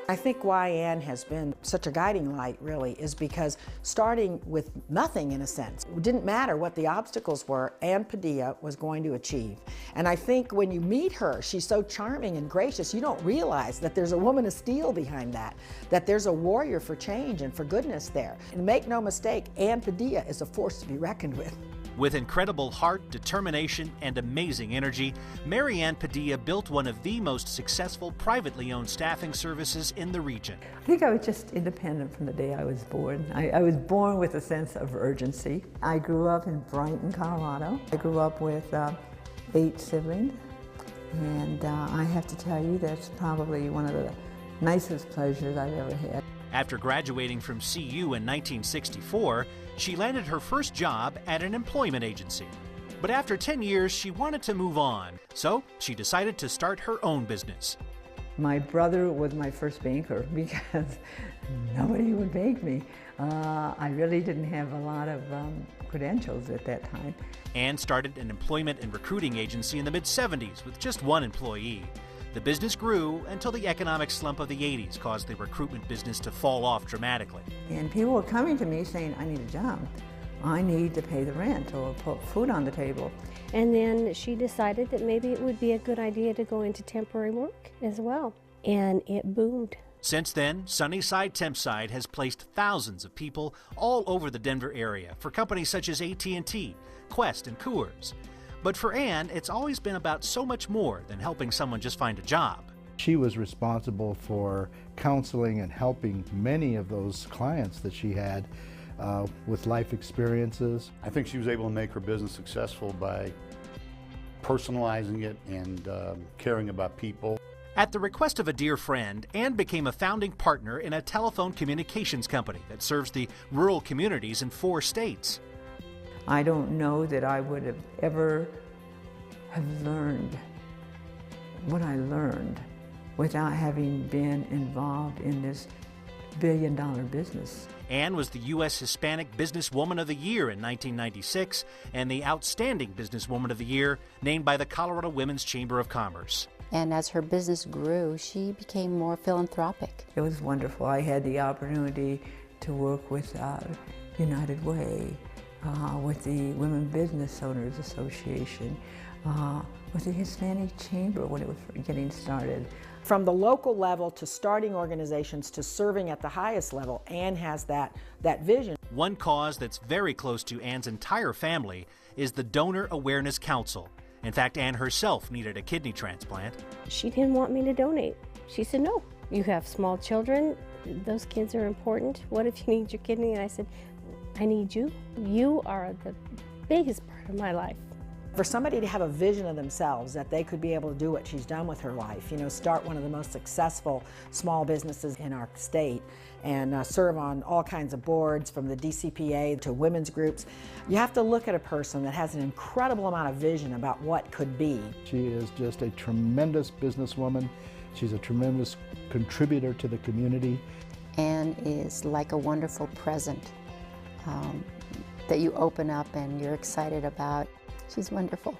I think why Ann has been such a guiding light, really, is because starting with nothing, in a sense, it didn't matter what the obstacles were, Ann Padilla was going to achieve. And I think when you meet her, she's so charming and gracious, you don't realize that there's a woman of steel behind that there's a warrior for change and for goodness there. And make no mistake, Ann Padilla is a force to be reckoned with. With incredible heart, determination, and amazing energy, Mary Ann Padilla built one of the most successful privately owned staffing services in the region. I think I was just independent from the day I was born. I was born with a sense of urgency. I grew up in Brighton, Colorado. I grew up with 8 siblings, and I have to tell you that's probably one of the nicest pleasures I've ever had. After graduating from CU in 1964, she landed her first job at an employment agency. But after 10 years, she wanted to move on, so she decided to start her own business. My brother was my first banker because nobody would bank me. I really didn't have a lot of credentials at that time. Ann started an employment and recruiting agency in the mid-70s with just one employee. The business grew until the economic slump of the 80s caused the recruitment business to fall off dramatically. And people were coming to me saying, I need a job. I need to pay the rent or put food on the table. And then she decided that maybe it would be a good idea to go into temporary work as well. And it boomed. Since then, Sunnyside Tempside has placed thousands of people all over the Denver area for companies such as AT&T, Quest, and Coors. But for Ann, it's always been about so much more than helping someone just find a job. She was responsible for counseling and helping many of those clients that she had with life experiences. I think she was able to make her business successful by personalizing it and caring about people. At the request of a dear friend, Ann became a founding partner in a telephone communications company that serves the rural communities in 4 states. I don't know that I would have ever have learned what I learned without having been involved in this billion-dollar business. Ann was the U.S. Hispanic Businesswoman of the Year in 1996 and the Outstanding Businesswoman of the Year named by the Colorado Women's Chamber of Commerce. And as her business grew, she became more philanthropic. It was wonderful. I had the opportunity to work with United Way, with the Women Business Owners Association, with the Hispanic Chamber when it was getting started. From the local level to starting organizations to serving at the highest level, Ann has that vision. One cause that's very close to Ann's entire family is the Donor Awareness Council. In fact, Ann herself needed a kidney transplant. She didn't want me to donate. She said, no, you have small children. Those kids are important. What if you need your kidney? And I said, I need you. You are the biggest part of my life. For somebody to have a vision of themselves that they could be able to do what she's done with her life, start one of the most successful small businesses in our state and serve on all kinds of boards from the DCPA to women's groups, you have to look at a person that has an incredible amount of vision about what could be. She is just a tremendous businesswoman. She's a tremendous contributor to the community. Ann is like a wonderful present that you open up and you're excited about. She's wonderful.